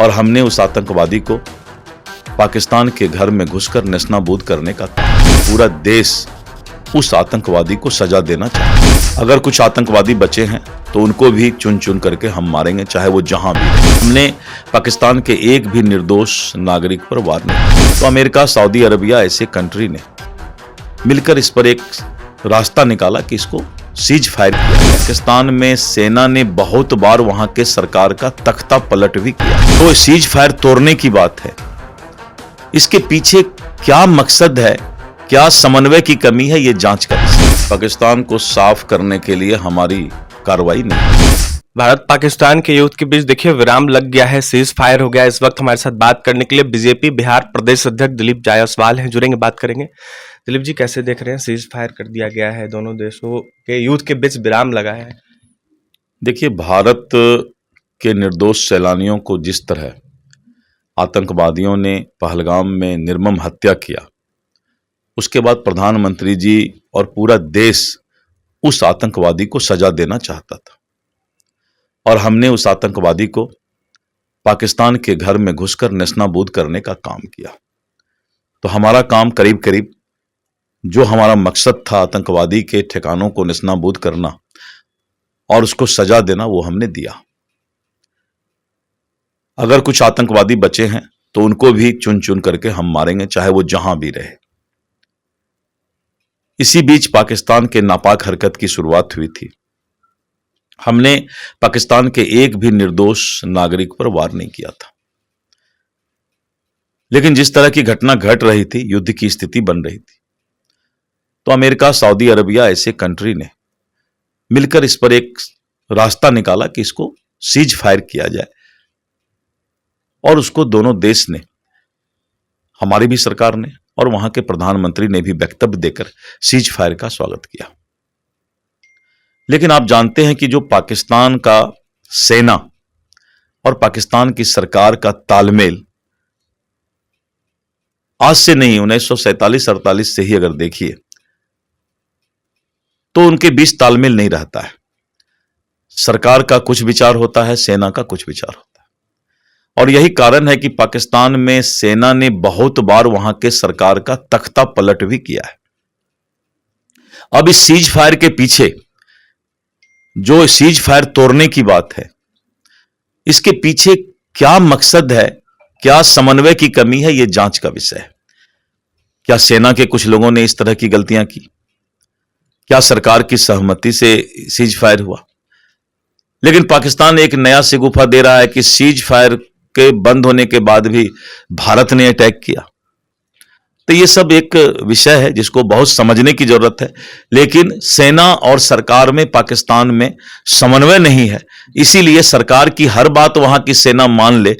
और हमने उस आतंकवादी को पाकिस्तान के घर में घुसकर नेस्तनाबूद करने का पूरा देश उस आतंकवादी को सजा देना चाहता है। अगर कुछ आतंकवादी बचे हैं तो उनको भी चुन चुन करके हम मारेंगे, चाहे वो जहां भी रहे। हमने पाकिस्तान के एक भी निर्दोष नागरिक पर वार नहीं। तो अमेरिका, सऊदी अरबिया ऐसे कंट्री ने मिलकर इस पर एक रास्ता निकाला कि इसको सीज फायर किया। पाकिस्तान में सेना ने बहुत बार वहां के सरकार का तख्ता पलट भी किया। तो सीज फायर तोड़ने की बात है, इसके पीछे क्या मकसद है, क्या समन्वय की कमी है, ये जांच कर। पाकिस्तान को साफ करने के लिए हमारी कार्रवाई नहीं। भारत पाकिस्तान के युद्ध के बीच देखिए विराम लग गया है, सीज फायर हो गया। इस वक्त हमारे साथ बात करने के लिए बीजेपी बिहार प्रदेश अध्यक्ष दिलीप जायसवाल हैं, जुड़ेंगे, बात करेंगे। दिलीप जी, कैसे देख रहे हैं, सीज फायर कर दिया गया है, दोनों देशों के युद्ध के बीच विराम लगा है? देखिए, भारत के निर्दोष सैलानियों को जिस तरह आतंकवादियों ने पहलगाम में निर्मम हत्या किया, उसके बाद प्रधानमंत्री जी और पूरा देश उस आतंकवादी को सजा देना चाहता था और हमने उस आतंकवादी को पाकिस्तान के घर में घुसकर नेस्तनाबूद करने का काम किया। तो हमारा काम करीब करीब जो हमारा मकसद था आतंकवादी के ठिकानों को नेस्तनाबूद करना और उसको सजा देना, वो हमने दिया। अगर कुछ आतंकवादी बचे हैं तो उनको भी चुन चुन करके हम मारेंगे, चाहे वो जहां भी रहे। इसी बीच पाकिस्तान के नापाक हरकत की शुरुआत हुई थी। हमने पाकिस्तान के एक भी निर्दोष नागरिक पर वार नहीं किया था, लेकिन जिस तरह की घटना घट रही थी, युद्ध की स्थिति बन रही थी, तो अमेरिका, सऊदी अरबिया ऐसे कंट्री ने मिलकर इस पर एक रास्ता निकाला कि इसको सीज फायर किया जाए और उसको दोनों देश ने, हमारी भी सरकार ने और वहां के प्रधानमंत्री ने भी वक्तव्य देकर सीज फायर का स्वागत किया। लेकिन आप जानते हैं कि जो पाकिस्तान का सेना और पाकिस्तान की सरकार का तालमेल आज से नहीं, 1947-48 से ही अगर देखिए तो उनके बीच तालमेल नहीं रहता है। सरकार का कुछ विचार होता है, सेना का कुछ विचार होता है, और यही कारण है कि पाकिस्तान में सेना ने बहुत बार वहां के सरकार का तख्ता पलट भी किया है। अब इस सीज फायर के पीछे जो सीज फायर तोड़ने की बात है, इसके पीछे क्या मकसद है, क्या समन्वय की कमी है, यह जांच का विषय है। क्या सेना के कुछ लोगों ने इस तरह की गलतियां की? क्या सरकार की सहमति से सीज फायर हुआ? लेकिन पाकिस्तान एक नया शिगुफा दे रहा है कि सीज फायर के बंद होने के बाद भी भारत ने अटैक किया। तो ये सब एक विषय है जिसको बहुत समझने की जरूरत है, लेकिन सेना और सरकार में, पाकिस्तान में समन्वय नहीं है, इसीलिए सरकार की हर बात वहां की सेना मान ले,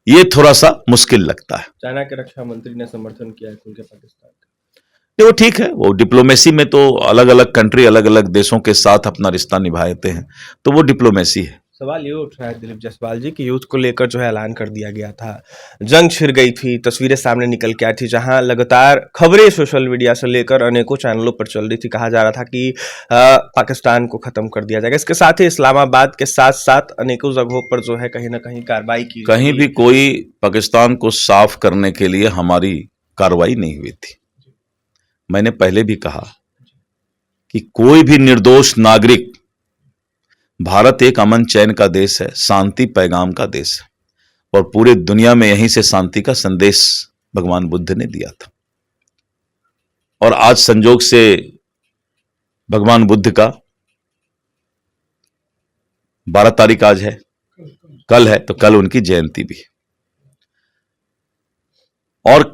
ये थोड़ा सा मुश्किल लगता है। चाइना के रक्षा मंत्री ने समर्थन किया है खुल के पाकिस्तान का। वो ठीक है, वो डिप्लोमेसी में तो अलग अलग कंट्री अलग अलग देशों के साथ अपना रिश्ता निभाते हैं, तो वो डिप्लोमेसी है। सवाल ये उठ रहा है दिलीप जायसवाल जी कि युद्ध को लेकर जो है ऐलान कर दिया गया था, जंग छिड़ गई थी, तस्वीरें सामने निकल के आई थी, जहां लगातार खबरें सोशल मीडिया से लेकर अनेकों चैनलों पर चल रही थी। कहा जा रहा था कि पाकिस्तान को खत्म कर दिया जाएगा। इसके साथ ही इस्लामाबाद के साथ साथ अनेकों जगहों पर जो है कहीं ना कहीं कार्रवाई की, कहीं भी कोई पाकिस्तान को साफ करने के लिए हमारी कार्रवाई नहीं हुई थी। मैंने पहले भी कहा कि कोई भी निर्दोष नागरिक, भारत एक अमन चैन का देश है, शांति पैगाम का देश है, और पूरे दुनिया में यहीं से शांति का संदेश भगवान बुद्ध ने दिया था। और आज संजोग से भगवान बुद्ध का 12 तारीख आज है, कल है, तो कल उनकी जयंती भी है। और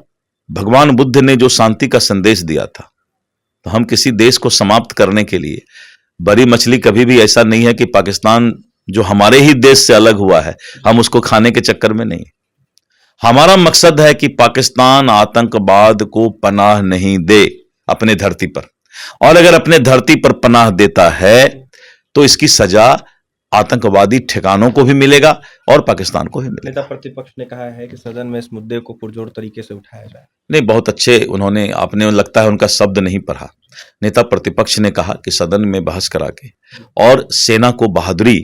भगवान बुद्ध ने जो शांति का संदेश दिया था, तो हम किसी देश को समाप्त करने के लिए, बड़ी मछली कभी भी ऐसा नहीं है कि पाकिस्तान जो हमारे ही देश से अलग हुआ है, हम उसको खाने के चक्कर में नहीं। हमारा मकसद है कि पाकिस्तान आतंकवाद को पनाह नहीं दे अपने धरती पर, और अगर अपने धरती पर पनाह देता है तो इसकी सजा आतंकवादी ठिकानों को भी मिलेगा और पाकिस्तान को भी मिलेगा। नेता प्रतिपक्ष ने कहा है कि सदन में इस मुद्दे को पुरजोर तरीके से उठाया जाए। नहीं, बहुत अच्छे उन्होंने, आपने लगता है उनका शब्द नहीं पढ़ा। नेता प्रतिपक्ष ने कहा कि सदन में बहस करा के और सेना को बहादुरी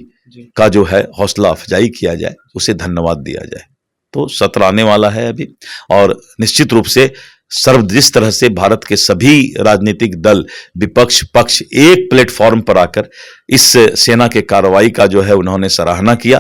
का जो है हौसला अफजाई किया जाए, उसे धन्यवाद दिया जाए। तो सत्र आने वाला है अभी, और निश्चित रूप से जिस तरह से भारत के सभी राजनीतिक दल, विपक्ष, पक्ष एक प्लेटफॉर्म पर आकर इस सेना के कार्रवाई का जो है उन्होंने सराहना किया,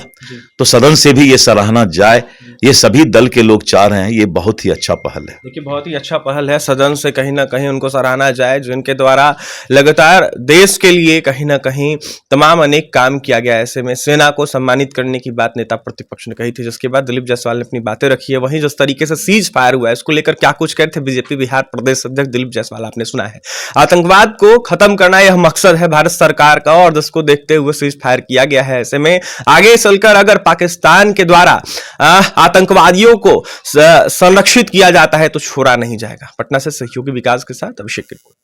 तो सदन से भी ये सराहना जाए, ये सभी दल के लोग चाह रहे हैं, ये बहुत ही अच्छा पहल है। देखिए, बहुत ही अच्छा पहल है, सदन से कहीं ना कहीं उनको सराहना जाए, जिनके द्वारा लगातार देश के लिए कहीं ना कहीं तमाम अनेक काम किया गया। ऐसे में सेना को सम्मानित करने की बात नेता प्रतिपक्ष ने कही थी, जिसके बाद दिलीप जायसवाल ने अपनी बातें रखी है। वहीं जिस तरीके से सीज फायर हुआ है, इसको लेकर क्या कुछ कहे थे बीजेपी बिहार प्रदेश अध्यक्ष दिलीप जायसवाल, आपने सुना है। आतंकवाद को खत्म करना यह मकसद है भारत सरकार का, और जिसको देखते हुए सीज फायर किया गया है। ऐसे में आगे चलकर अगर पाकिस्तान के द्वारा आतंकवादियों को संरक्षित किया जाता है तो छोड़ा नहीं जाएगा। पटना से सहयोगी विकास के साथ अभिषेक की रिपोर्ट।